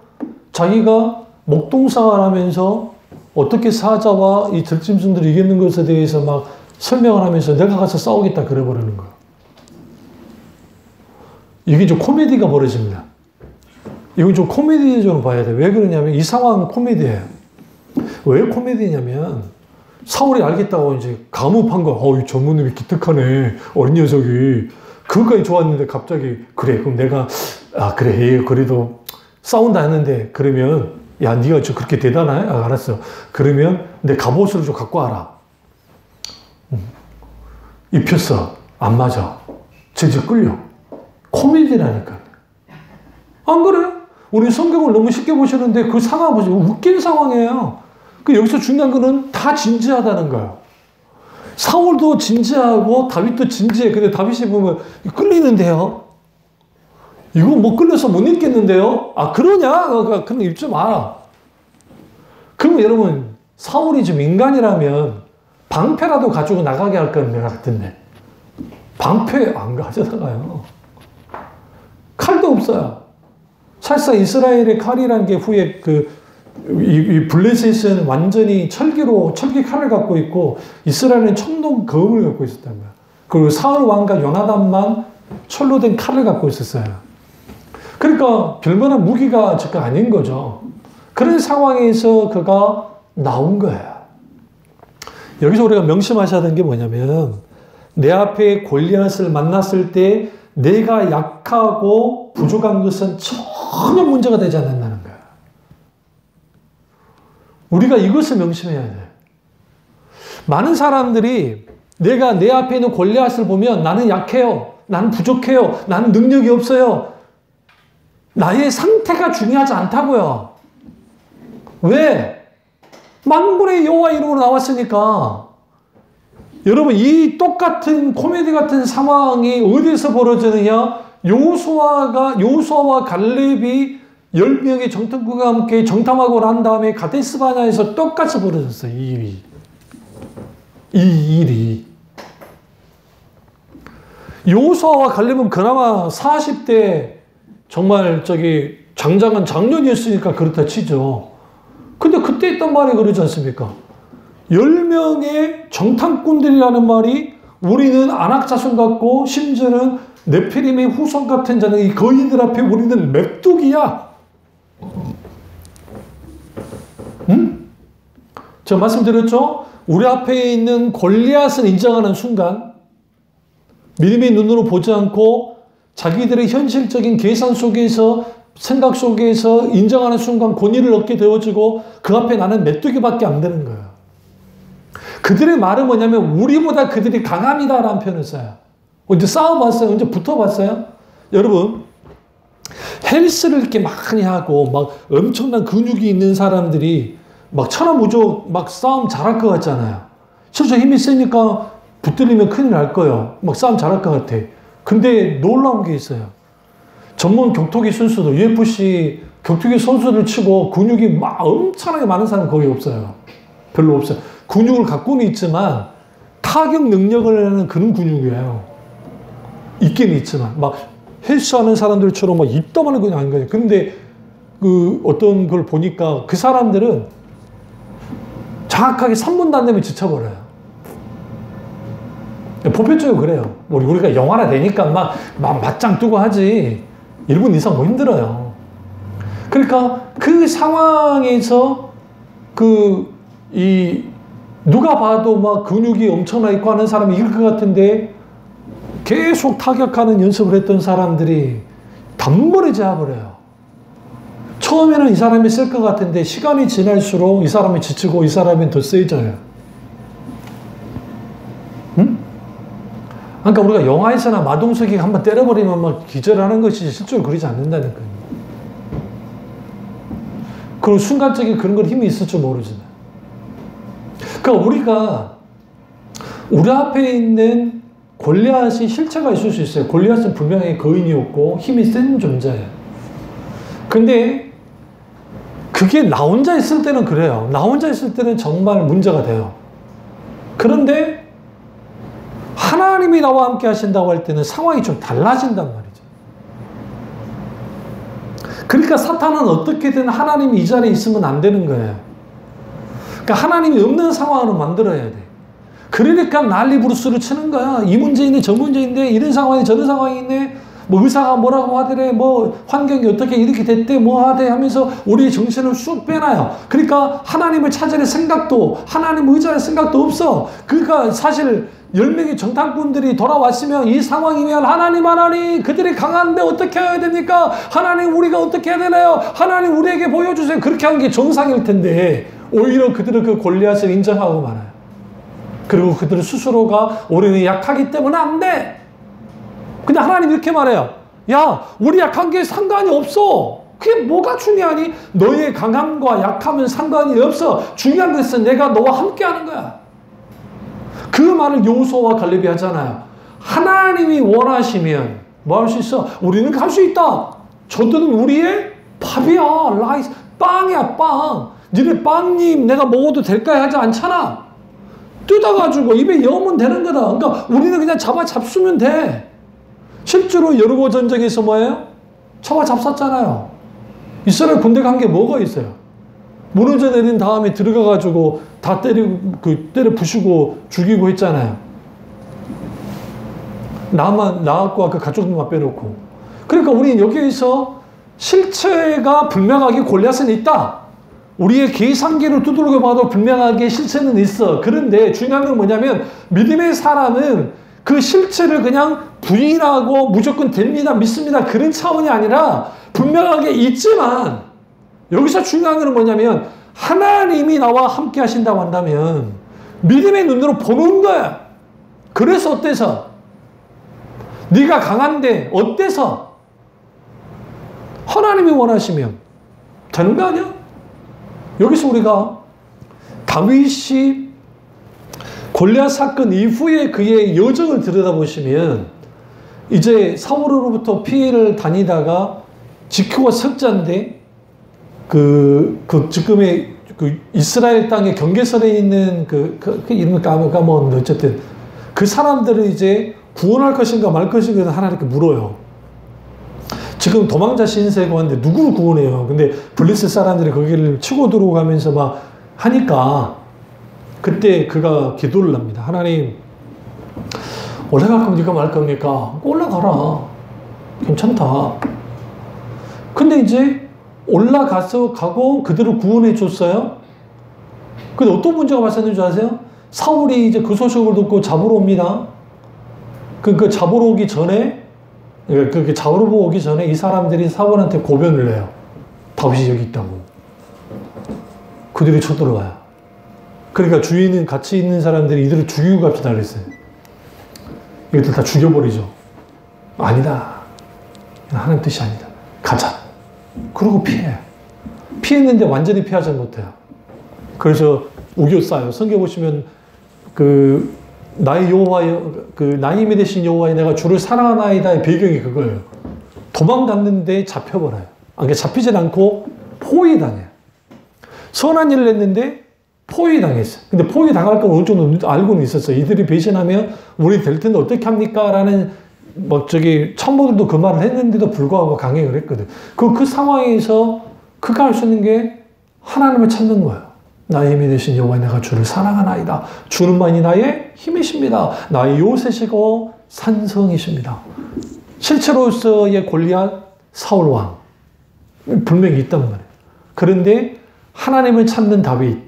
자기가 목동상을 하면서 어떻게 사자와 이 들짐승들을 이기는 것에 대해서 막 설명을 하면서 내가 가서 싸우겠다 그래버리는 거예요. 이게 좀 코미디가 벌어집니다. 이건 좀 코미디적으로 봐야 돼요. 왜 그러냐면 이 상황은 코미디예요. 왜 코미디냐면 사울이 알겠다고 이제 감옥한 거야. 이 전무님이 기특하네. 어린 녀석이. 그것까지 좋았는데 갑자기 그래 그럼 내가 그래 그래도 싸운다 했는데 그러면 야 네가 저 그렇게 대단해? 알았어. 그러면 내 갑옷을 좀 갖고 와라. 입혔어. 안 맞아. 질질 끌려. 코미디라니까. 안 그래? 우리 성경을 너무 쉽게 보시는데 그 상황 보시면 웃긴 상황이에요. 여기서 중요한 거는 다 진지하다는 거예요. 사울도 진지하고 다윗도 진지해. 근데 다윗이 보면 끌리는데요. 이거 뭐 끌려서 못 읽겠는데요. 그러냐? 그럼 읽지 마. 그러면 여러분 사울이 좀 인간이라면 방패라도 가지고 나가게 할 건 내가 같은데 방패 안 가져다가요. 칼도 없어요. 사실상 이스라엘의 칼이라는 게 후에 이 블레셋은 완전히 철기 칼을 갖고 있고 이스라엘은 청동 검을 갖고 있었단 말이야. 그리고 사울 왕과 요나단만 철로 된 칼을 갖고 있었어요. 그러니까 별만한 무기가 저거 아닌 거죠. 그런 상황에서 그가 나온 거예요. 여기서 우리가 명심하셔야 되는 게 뭐냐면 내 앞에 골리앗을 만났을 때 내가 약하고 부족한 것은 전혀 문제가 되지 않는다는 거예요. 우리가 이것을 명심해야 돼요. 많은 사람들이 내가 내 앞에 있는 골리앗을 보면 나는 약해요. 나는 부족해요. 나는 능력이 없어요. 나의 상태가 중요하지 않다고요. 왜? 만군의 여호와 이름으로 나왔으니까. 여러분 이 똑같은 코미디 같은 상황이 어디서 벌어지느냐? 여호수아와 갈렙이 10명의 정탐꾼과 함께 정탐하고 난 다음에 가데스 바네아에서 똑같이 벌어졌어요. 이 일이. 여호수아와 갈렙은 그나마 40대 정말 장장한 장년이었으니까 그렇다 치죠. 근데 그때 했던 말이 그러지 않습니까? 10명의 정탐꾼들이라는 말이 우리는 안악자손 같고 심지어는 네피림의 후손 같은 자는 이 거인들 앞에 우리는 메뚜기야. 제가 말씀드렸죠? 우리 앞에 있는 골리앗을 인정하는 순간 믿음의 눈으로 보지 않고 자기들의 현실적인 계산 속에서 생각 속에서 인정하는 순간 권위를 얻게 되어지고 그 앞에 나는 메뚜기밖에 안 되는 거예요. 그들의 말은 뭐냐면 우리보다 그들이 강합니다라는 표현을 써요. 언제 싸워봤어요? 언제 붙어봤어요? 여러분 헬스를 이렇게 많이 하고 막 엄청난 근육이 있는 사람들이 막 천하무적 막 싸움 잘할 것 같잖아요. 실제 힘이 세니까 붙들리면 큰일 날 거예요. 막 싸움 잘할 것 같아. 근데 놀라운 게 있어요. 전문 격투기 선수도 UFC 격투기 선수를 치고 근육이 막 엄청나게 많은 사람은 거의 없어요. 별로 없어요. 근육을 갖고는 있지만 타격 능력을 하는 그런 근육이에요. 있기는 있지만 막 헬스하는 사람들처럼 막 입다만한 근육 아닌 거예요. 근데 어떤 걸 보니까 그 사람들은 정확하게 3분도 안 되면 지쳐버려요. 보편적으로 그래요. 우리가 영화나 되니까 막 맞짱 뜨고 하지 1분 이상 뭐 힘들어요. 그러니까 그 상황에서 누가 봐도 막 근육이 엄청나 있고 하는 사람이 이길 것 같은데 계속 타격하는 연습을 했던 사람들이 단번에 재버려요. 처음에는 이 사람이 셀 것 같은데 시간이 지날수록 이 사람이 지치고 이 사람이 더 세져요. 응? 그러니까 우리가 영화에서나 마동석이 한번 때려버리면 막 기절하는 것이 실제로 그러지 않는다니까요. 그리고 순간적인 그런 걸 힘이 있을 줄 모르잖아요. 그러니까 우리가 우리 앞에 있는 골리앗이 실체가 있을 수 있어요. 골리앗은 분명히 거인이었고 힘이 센 존재예요. 근데 그게 나 혼자 있을 때는 그래요. 나 혼자 있을 때는 정말 문제가 돼요. 그런데 하나님이 나와 함께 하신다고 할 때는 상황이 좀 달라진단 말이죠. 그러니까 사탄은 어떻게든 하나님이 이 자리에 있으면 안 되는 거예요. 그러니까 하나님이 없는 상황으로 만들어야 돼. 그러니까 난리 부르스를 치는 거야. 이 문제 있네, 저 문제 있네, 이런 상황이 저런 상황이 있네. 뭐 의사가 뭐라고 하더래, 뭐 환경이 어떻게 이렇게 됐대, 뭐 하대 하면서 우리 정신을 쑥 빼놔요. 그러니까 하나님을 찾을 생각도, 하나님 의지할 생각도 없어. 그러니까 사실 10명의 정탐꾼들이 돌아왔으면 이 상황이면 하나님 그들이 강한데 어떻게 해야 됩니까? 하나님 우리가 어떻게 해야 되나요? 하나님 우리에게 보여주세요. 그렇게 하는 게 정상일 텐데 오히려 그들은 그 골리앗을 인정하고 말아요. 그리고 그들 스스로가 우리는 약하기 때문에 안 돼. 근데 하나님 이렇게 말해요. 야, 우리 약한 게 상관이 없어. 그게 뭐가 중요하니? 너의 강함과 약함은 상관이 없어. 중요한 것은 내가 너와 함께 하는 거야. 그 말을 여호수아와 갈렙이 하잖아요. 하나님이 원하시면 뭐 할 수 있어? 우리는 갈 수 있다. 저들은 우리의 밥이야. 라이스. 빵이야, 빵. 니네 빵님 내가 먹어도 될까 하지 않잖아. 뜯어가지고 입에 넣으면 되는 거다. 그러니까 우리는 그냥 잡수면 돼. 실제로 여리고 전쟁에서 뭐예요? 잡았잖아요. 이스라엘 군대 간 게 뭐가 있어요? 무너져 내린 다음에 들어가가지고 다 때려 부수고 죽이고 했잖아요. 나와 그 가족들만 빼놓고. 그러니까 우리는 여기에서 실체가 분명하게 골리앗은 있다. 우리의 계산기를 두들겨 봐도 분명하게 실체는 있어. 그런데 중요한 건 뭐냐면 믿음의 사람은 그 실체를 그냥 부인하고 무조건 됩니다, 믿습니다. 그런 차원이 아니라 분명하게 있지만 여기서 중요한 건 뭐냐면 하나님이 나와 함께 하신다고 한다면 믿음의 눈으로 보는 거야. 그래서 어때서? 네가 강한데 어때서? 하나님이 원하시면 되는 거 아니야? 여기서 우리가 다윗이 골리앗 사건 이후에 그의 여정을 들여다보시면 이제 사울으로부터 피해를 다니다가 지크와 석자인데 지금의 그 이스라엘 땅의 경계선에 있는 그 이름을 까먹었는데 어쨌든 그 사람들을 이제 구원할 것인가 말 것인가 하나님께 물어요. 지금 도망자 신세고 하는데 누구를 구원해요? 근데 블레셋 사람들이 거기를 치고 들어가면서 막 하니까 그때 그가 기도를 합니다. 하나님, 올라갈 거면 네가 말 겁니까? 올라가라. 괜찮다. 근데 이제 가고 그들을 구원해 줬어요. 근데 어떤 문제가 발생된 줄 아세요? 사울이 이제 그 소식을 듣고 잡으러 옵니다. 그 잡으러 오기 전에 이 사람들이 사울한테 고변을 해요. 다윗이 여기 있다고. 그들이 쳐들어와요. 그러니까 주위에 같이 있는 사람들이 이들을 죽이고 갑시다 그랬어요. 이것들 다 죽여버리죠. 아니다. 하나님 뜻이 아니다. 가자. 그러고 피해요. 피했는데 완전히 피하지 못해요. 그래서 우겨싸요. 성경 보시면 나의 여호와여, 나의 힘이 되신 여호와여 내가 주를 사랑하나이다의 배경이 그거예요. 도망갔는데 잡혀버려요. 그러니까 잡히진 않고 포위당해요. 선한 일을 했는데 포위당했어요. 근데 포위당할 건 어느 정도 알고는 있었어요. 이들이 배신하면 우리 될 텐데 어떻게 합니까? 라는 참모들도 그 말을 했는데도 불구하고 강행을 했거든. 그 상황에서 그가 할 수 있는 게 하나님을 찾는 거예요. 나의 힘이 되신 여호와 내가 주를 사랑하나이다. 주는만이 나의 힘이십니다. 나의 요새시고 산성이십니다. 실체로서의 골리앗 사울왕 분명히 있단 말이에요. 그런데 하나님을 찾는 다윗,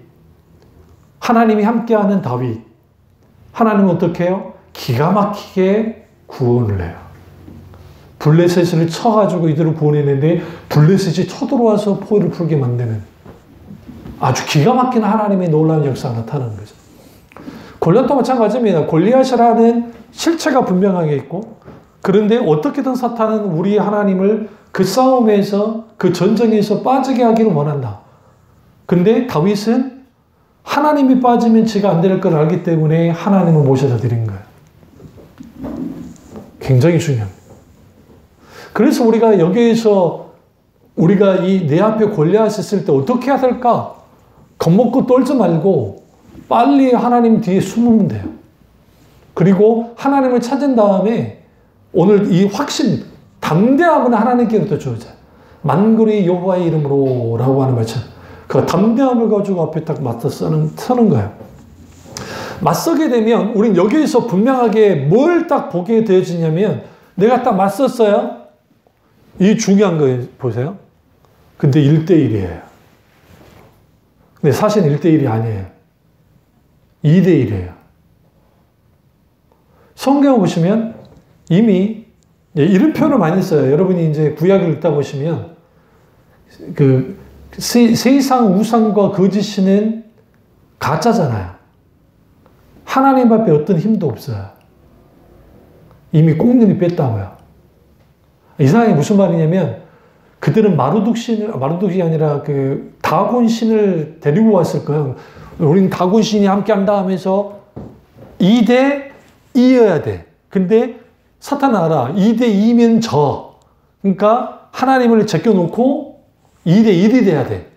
하나님이 함께하는 다윗, 하나님은 어떻게 해요? 기가 막히게 구원을 해요. 블레셋을 쳐가지고 이들을 구원했는데 블레셋이 쳐들어와서 포위를 풀게 만드는 아주 기가 막힌 하나님의 놀라운 역사가 나타나는 거죠. 골리앗도 마찬가지입니다. 골리앗이라는 실체가 분명하게 있고 그런데 어떻게든 사탄은 우리 하나님을 그 싸움에서 그 전쟁에서 빠지게 하기를 원한다. 근데 다윗은 하나님이 빠지면 지가 안 될 걸 알기 때문에 하나님을 모셔다 드린 거예요. 굉장히 중요합니다. 그래서 우리가 여기에서 우리가 이 내 앞에 골리앗이 있을 때 어떻게 해야 될까? 겁먹고 떨지 말고 빨리 하나님 뒤에 숨으면 돼요. 그리고 하나님을 찾은 다음에 오늘 이 확신, 담대함은 하나님께로부터 주어져요. 만군의 여호와의 이름으로 라고 하는 말처럼 그 담대함을 가지고 앞에 딱 맞서 서는 거예요. 맞서게 되면 우린 여기에서 분명하게 뭘 딱 보게 되어지냐면 내가 딱 맞섰어요. 이 중요한 거 보세요. 근데 1대1이에요. 근데 사실은 1대1이 아니에요. 2대1이에요. 성경을 보시면 이미 이런 표현을 많이 써요. 여러분이 이제 구약을 읽다 보시면 그 세상 우상과 거짓신은 가짜잖아요. 하나님 앞에 어떤 힘도 없어요. 이미 꽁님이 뺐다고요. 이상하게 무슨 말이냐면 그들은 마르둑이 아니라 그 다곤 신을 데리고 왔을 거예요. 우린 다곤 신이 함께 한다 하면서 2대 2여야 돼. 근데 사탄은 알아. 2대 2면 져. 그러니까 하나님을 제껴놓고 2대 1이 돼야 돼.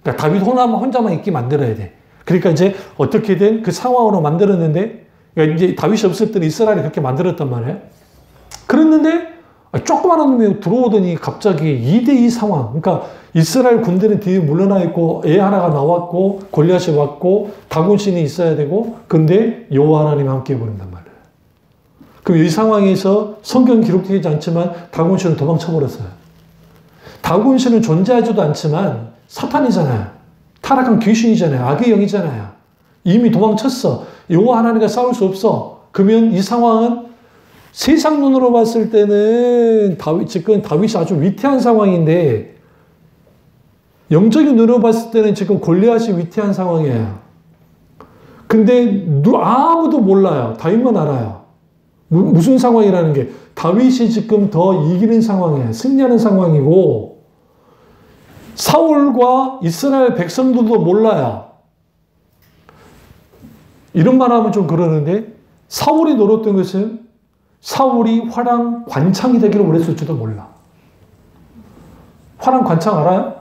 그러니까 다윗 혼자만 있게 만들어야 돼. 그러니까 이제 어떻게든 그 상황으로 만들었는데, 그러니까 이제 다윗이 없을 때는 이스라엘이 그렇게 만들었단 말이에요. 그랬는데 조그마한 놈이 들어오더니 갑자기 2대2 상황. 그러니까 이스라엘 군대는 뒤에 물러나 있고 애 하나가 나왔고 골리앗이 왔고 다곤신이 있어야 되고 근데 여호와 하나님이 함께 해버린단 말이에요. 그럼 이 상황에서 성경 기록되지 않지만 다곤신은 도망쳐버렸어요. 다곤신은 존재하지도 않지만 사탄이잖아요. 타락한 귀신이잖아요. 악의 영이잖아요. 이미 도망쳤어. 여호와 하나님과 싸울 수 없어. 그러면 이 상황은 세상 눈으로 봤을 때는 지금 다윗이 아주 위태한 상황인데 영적인 눈으로 봤을 때는 지금 골리앗이 위태한 상황이에요. 근데 아무도 몰라요. 다윗만 알아요. 무슨 상황이라는 게 다윗이 지금 더 이기는 상황이에요. 승리하는 상황이고 사울과 이스라엘 백성들도 몰라요. 이런 말 하면 좀 그러는데 사울이 노렸던 것은 사울이 화랑 관창이 되기를 원했을지도 몰라. 화랑 관창 알아요?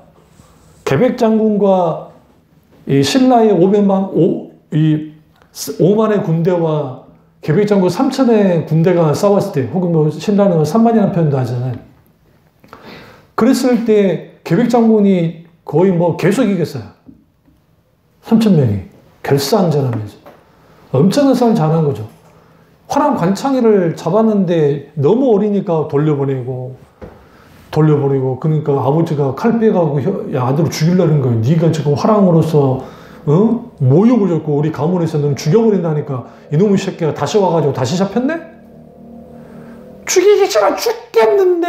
계백 장군과 이 신라의 5만의 군대와 계백 장군 3천의 군대가 싸웠을 때, 혹은 뭐 신라는 3만이라는 표현도 하잖아요. 그랬을 때 계백 장군이 거의 뭐 계속 이겼어요. 3,000명이 결사항전하면서 엄청난 싸움을 잘한 거죠. 화랑 관창이를 잡았는데 너무 어리니까 돌려보내고 그러니까 아버지가 칼 빼가고 아들을 죽이려는 거예요. 네가 지금 화랑으로서 모욕을 줬고 우리 가문에서 너는 죽여버린다니까 이놈의 새끼가 다시 와가지고 다시 잡혔네? 죽이기 싫어 죽겠는데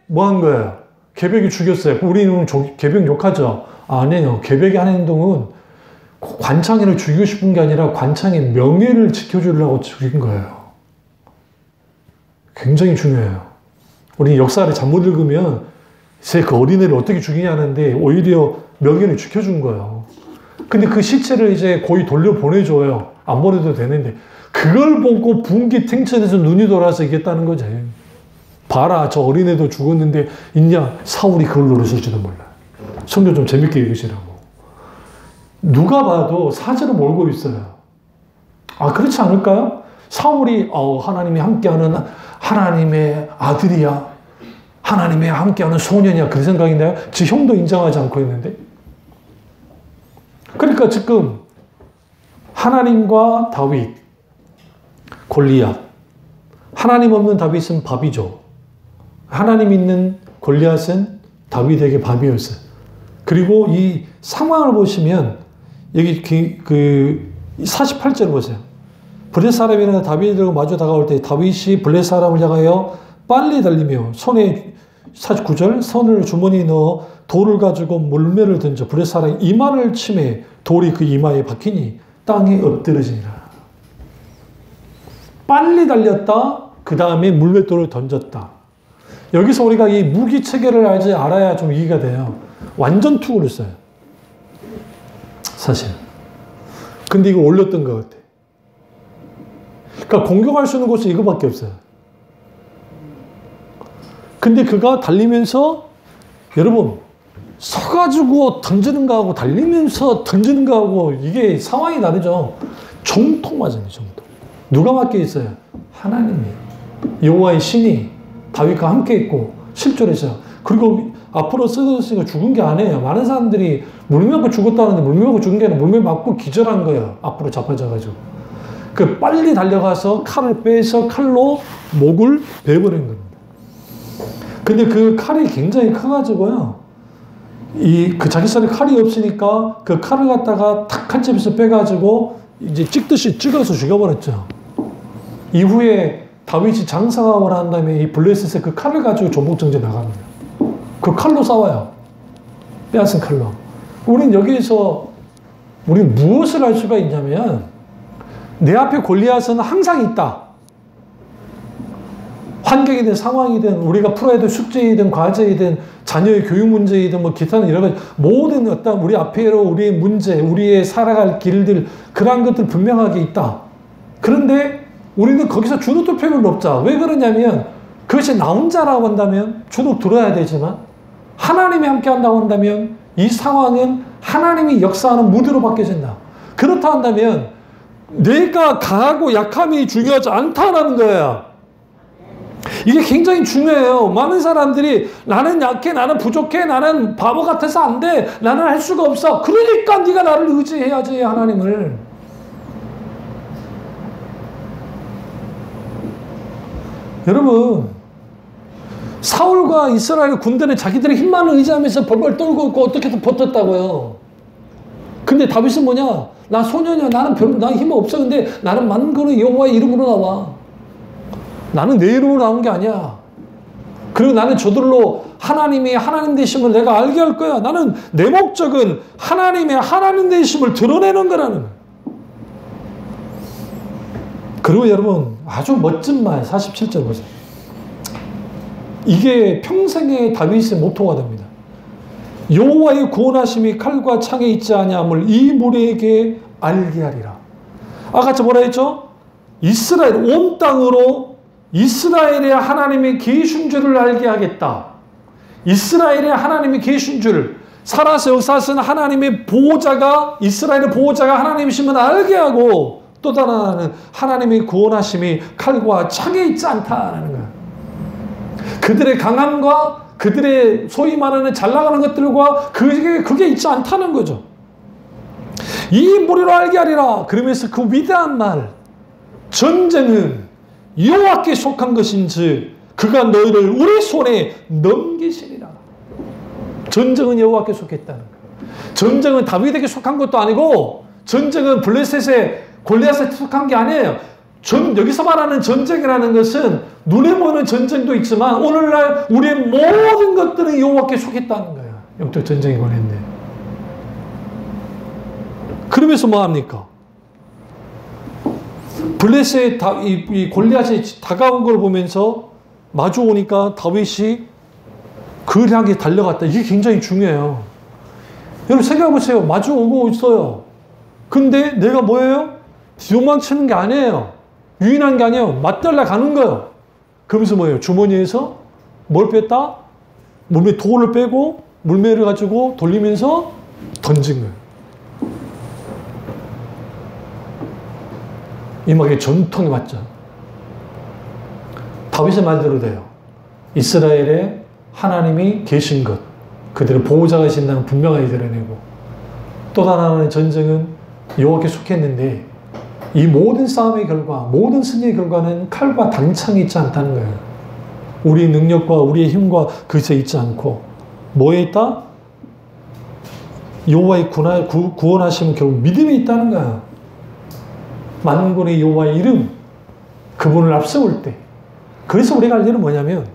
뭐 한 거예요? 계백이 죽였어요. 우리는 계백 욕하죠. 아니에요. 계백이 하는 행동은 관창이를 죽이고 싶은 게 아니라 관창의 명예를 지켜주려고 죽인 거예요. 굉장히 중요해요. 우리 역사를 잘못 읽으면 그 어린애를 어떻게 죽이냐 하는데 오히려 명예를 지켜준 거예요. 근데 그 시체를 이제 거의 돌려보내줘요. 안 보내도 되는데 그걸 보고 분기탱천해서 눈이 돌아서 이겼다는 거지. 봐라 저 어린애도 죽었는데 있냐? 사울이 그걸 노렸을지도 몰라. 성경 좀 재밌게 읽으시라고. 누가 봐도 사제로 몰고 있어요. 아 그렇지 않을까요? 사울이 하나님이 함께하는 하나님의 아들이야. 하나님의 함께하는 소년이야. 그 생각인데요. 지 형도 인정하지 않고 있는데. 그러니까 지금 하나님과 다윗, 골리앗. 하나님 없는 다윗은 밥이죠. 하나님 있는 골리앗은 다윗에게 밥이었어요. 그리고 이 상황을 보시면 여기 그 48절 보세요. 블레 사람이나 다윗을 마주 다가올 때 다윗이 블레 사람을 향하여 빨리 달리며 손에 49절 손을 주머니에 넣어 돌을 가지고 물매를 던져 블레 사람의 이마를 치매 돌이 그 이마에 박히니 땅에 엎드러지니라. 빨리 달렸다. 그 다음에 물맷돌을 던졌다. 여기서 우리가 이 무기 체계를 알아야 좀 이해가 돼요. 완전 투구를 써요. 사실. 근데 이걸 올렸던 것 같아. 그러니까 공격할 수 있는 곳은 이거밖에 없어요. 근데 그가 달리면서 여러분 서가지고 던지는 거하고 달리면서 던지는 거하고 이게 상황이 다르죠. 정통 맞아요. 정통. 누가 맡겨 있어요? 하나님이에요. 여호와의 신이 다윗과 함께 있고 실존했어요. 그리고 앞으로 쓰러졌으니까 죽은 게 아니에요. 많은 사람들이 물매 맞고 죽었다는데 물매 맞고 죽은 게 아니라 물매 맞고 기절한 거예요. 앞으로 자빠져가지고. 그 빨리 달려가서 칼을 빼서 칼로 목을 베어버린 겁니다. 근데 그 칼이 굉장히 커가지고요. 그 자기 손에 칼이 없으니까 그 칼을 갖다가 탁 칼집에서 빼가지고 이제 찍듯이 찍어서 죽여버렸죠. 이후에 다윗이 장사함을 한 다음에 이 블레셋에 그 칼을 가지고 전복정제 나갑니다. 그 칼로 싸워요. 빼앗은 칼로. 우린 여기에서 우린 무엇을 알 수가 있냐면 내 앞에 골리앗은 항상 있다. 환경이든 상황이든 우리가 풀어야 될 숙제이든 과제이든 자녀의 교육 문제이든 뭐 기타는 여러 가지 모든 어떤 우리 앞에로 우리의 문제, 우리의 살아갈 길들 그러한 것들 분명하게 있다. 그런데 우리는 거기서 주눅 들 필요는 없자. 왜 그러냐면 그것이 나 혼자라고 한다면 주눅 들어야 되지만 하나님이 함께 한다고 한다면 이 상황은 하나님이 역사하는 무대로 바뀌어진다. 그렇다 한다면 내가 강하고 약함이 중요하지 않다라는 거예요. 이게 굉장히 중요해요. 많은 사람들이 나는 약해, 나는 부족해, 나는 바보 같아서 안 돼, 나는 할 수가 없어. 그러니까 네가 나를 의지해야지, 하나님을. 여러분, 사울과 이스라엘 군대는 자기들의 힘만을 의지하면서 벌벌 떨고 있고 어떻게든 버텼다고요. 근데 다윗은 뭐냐? 나 소년이야. 나는 힘 없어. 근데 나는 만군의 여호와의 이름으로 나와. 나는 내 이름으로 나온 게 아니야. 그리고 나는 저들로 하나님이 하나님 되심을 내가 알게 할 거야. 나는 내 목적은 하나님의 하나님 되심을 드러내는 거라는 거야. 그리고 여러분 아주 멋진 말 47절 보세요. 이게 평생의 다윗의 모토가 됩니다. 여호와의 구원하심이 칼과 창에 있지 아니함을 이 무리에게 알게 하리라. 아까 뭐라 했죠? 이스라엘 온 땅으로 이스라엘의 하나님의 계신 줄을 알게 하겠다. 이스라엘의 하나님의 계신 줄, 살아서 역사하신 하나님의 보호자가, 이스라엘의 보호자가 하나님이심을 알게 하고 또 다른 하나는 하나님의 구원하심이 칼과 창에 있지 않다라는 거야. 그들의 강함과 그들의 소위 말하는 잘 나가는 것들과 그게 있지 않다는 거죠. 이 무리로 알게 하리라. 그러면서 그 위대한 말, 전쟁은 여호와께 속한 것인지 그가 너희를 우리 손에 넘기시리라. 전쟁은 여호와께 속했다는 거예요. 전쟁은 다윗에게 속한 것도 아니고 전쟁은 블레셋의 골리앗에 속한 게 아니에요. 여기서 말하는 전쟁이라는 것은 눈에 보이는 전쟁도 있지만 오늘날 우리의 모든 것들은 여호와께 속했다는 거예요. 영적 전쟁에 관했네. 그러면서 뭐합니까? 블레셋의 이 골리앗이 다가온 걸 보면서 마주오니까 다윗이 그를 향해 달려갔다. 이게 굉장히 중요해요. 여러분 생각해보세요. 마주오고 있어요. 근데 내가 뭐예요? 도망치는 게 아니에요. 유인한 게 아니에요. 맞달라 가는 거예요. 그러면서 뭐예요? 주머니에서 뭘 뺐다? 물매 돌을 빼고 물매를 가지고 돌리면서 던진 거예요. 이 막에 전통이 맞죠. 다윗의 말대로 돼요. 이스라엘에 하나님이 계신 것, 그들의 보호자가 계신다는 분명하게 드러내고 또 다른 하나의 전쟁은 여호와께 속했는데 이 모든 싸움의 결과, 모든 승리의 결과는 칼과 단창이 있지 않다는 거예요. 우리의 능력과 우리의 힘과 그것에 있지 않고 뭐에 있다? 여호와의 구원하심은 결국 믿음에 있다는 거예요. 만군의 여호와의 이름, 그분을 앞세울 때. 그래서 우리가 할 일은 뭐냐면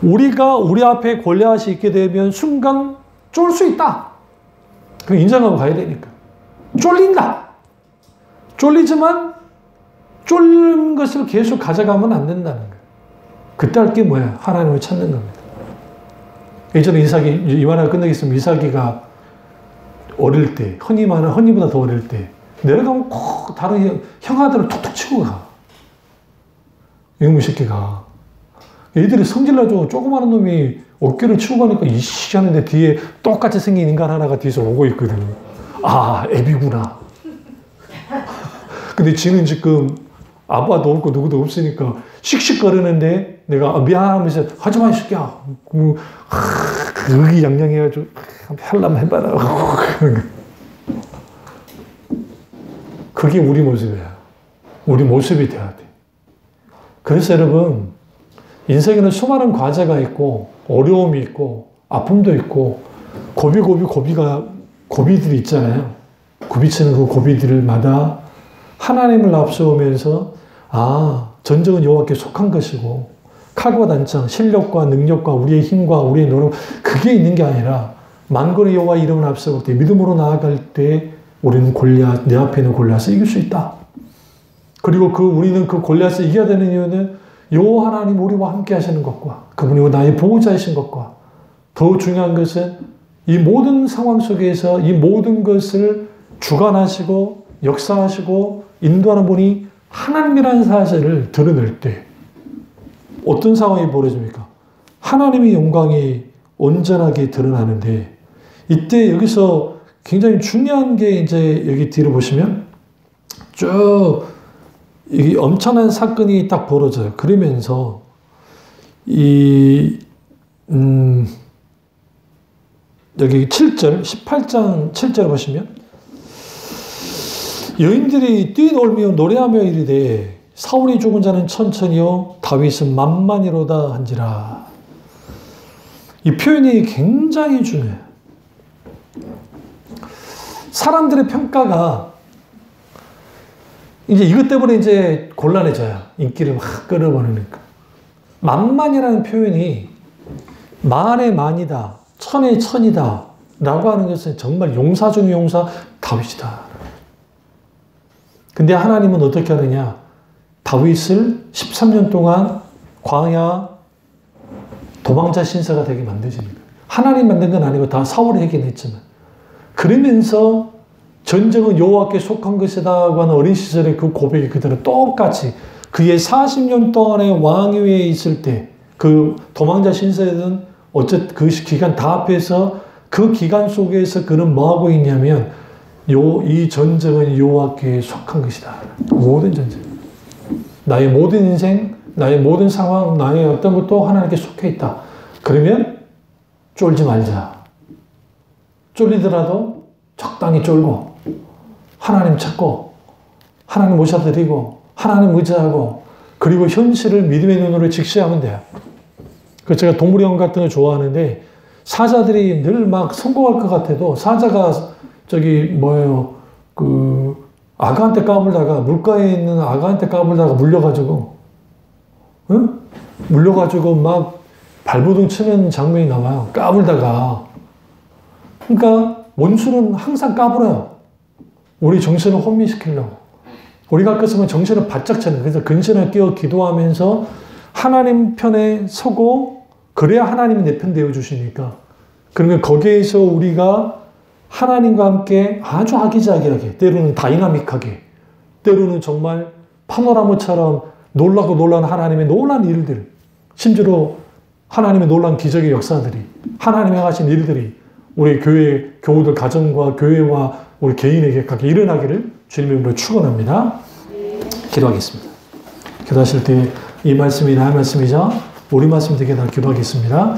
우리가 우리 앞에 골리앗이 있게 되면 순간 쫄 수 있다. 그럼 인정하고 가야 되니까. 쫄린다. 쫄리지만 쫄린 것을 계속 가져가면 안 된다는 거예요. 그때 할 게 뭐야? 하나님을 찾는 겁니다. 예전에 이 말을 끝내겠습니다. 이삭이가 어릴 때, 헌이보다 더 어릴 때 내려가면 콕 다른 형아들을 툭툭 치고 가. 이놈의 새끼가. 애들이 성질나죠. 조그마한 놈이 어깨를 치고 가니까 이씨 하는데 뒤에 똑같이 생긴 인간 하나가 뒤에서 오고 있거든. 아, 애비구나. 근데 지는 지금 아빠도 없고 누구도 없으니까 씩씩거리는데 내가 미안하면서 하지마 이 새끼야. 의기양양해가지고 하려면 해봐라. 그게 우리 모습이야. 우리 모습이 돼야 돼. 그래서 여러분, 인생에는 수많은 과제가 있고 어려움이 있고 아픔도 있고 고비들이 있잖아요. 굽이치는 그 고비들마다 하나님을 앞세우면서 전적은 여호와께 속한 것이고 칼과 단창, 실력과 능력과 우리의 힘과 우리의 노력 그게 있는 게 아니라 만군의 여호와 이름을 앞세울 때 믿음으로 나아갈 때 우리는 내 앞에 있는 골리앗을 이길 수 있다. 그리고 우리는 그 골리앗을 이겨야 되는 이유는 여호와 하나님 우리와 함께 하시는 것과 그분이 나의 보호자이신 것과 더 중요한 것은 이 모든 상황 속에서 이 모든 것을 주관하시고 역사하시고 인도하는 분이 하나님이라는 사실을 드러낼 때 어떤 상황이 벌어집니까? 하나님의 영광이 온전하게 드러나는데 이때 여기서 굉장히 중요한 게 이제 여기 뒤로 보시면 쭉 이 엄청난 사건이 딱 벌어져요. 그러면서 여기 7절, 18장 7절 보시면 여인들이 뛰놀며 노래하며 이르되 사울이 죽은 자는 천천히요 다윗은 만만이로다 한지라. 이 표현이 굉장히 중요해요. 사람들의 평가가 이제 이것 때문에 이제 곤란해져요. 인기를 막 끌어버리니까. 만만이라는 표현이 만의 만이다, 천의 천이다 라고 하는 것은 정말 용사 중의 용사 다윗이다. 근데 하나님은 어떻게 하느냐? 다윗을 13년 동안 광야 도망자 신세가 되게 만드십니다. 하나님 만든 건 아니고 다 사울이 하긴 했지만 그러면서 전쟁은 여호와께 속한 것이다고 하는 어린 시절의 그 고백이 그대로 똑같이 그의 40년 동안의 왕위에 있을 때 그 도망자 신세든 어쨌든 그 기간 다 앞에서 그 기간 속에서 그는 뭐하고 있냐면 이 전쟁은 여호와께 속한 것이다. 모든 전쟁. 나의 모든 인생, 나의 모든 상황, 나의 어떤 것도 하나님께 속해 있다. 그러면 쫄지 말자. 쫄리더라도 적당히 쫄고 하나님 찾고 하나님 모셔드리고 하나님 의지하고 그리고 현실을 믿음의 눈으로 직시하면 돼요. 그래서 제가 동물영 같은 거 좋아하는데 사자들이 늘 막 성공할 것 같아도 사자가 아가한테 까불다가 물가에 있는 아가한테 까불다가 물려가지고 막 발버둥 치는 장면이 나와요. 까불다가. 그러니까 원수는 항상 까불어요. 우리 정신을 혼미시키려고. 우리가 कस으면 정신을 바짝 차는. 그래서 근신을 끼워 기도하면서 하나님 편에 서고 그래야 하나님이 내 편 되어주시니까. 그러니까 거기에서 우리가 하나님과 함께 아주 아기자기하게 때로는 다이나믹하게 때로는 정말 파노라마처럼 놀라고 놀란 하나님의 놀란 일들 심지어 하나님의 놀란 기적의 역사들이 하나님이 하신 일들이 우리 교회 교우들 가정과 교회와 우리 개인에게 각각 일어나기를 주님의 이름으로 축원합니다. 기도하겠습니다. 기도하실 때 이 말씀이 나의 말씀이자 우리 말씀이 되게 다 기도하겠습니다.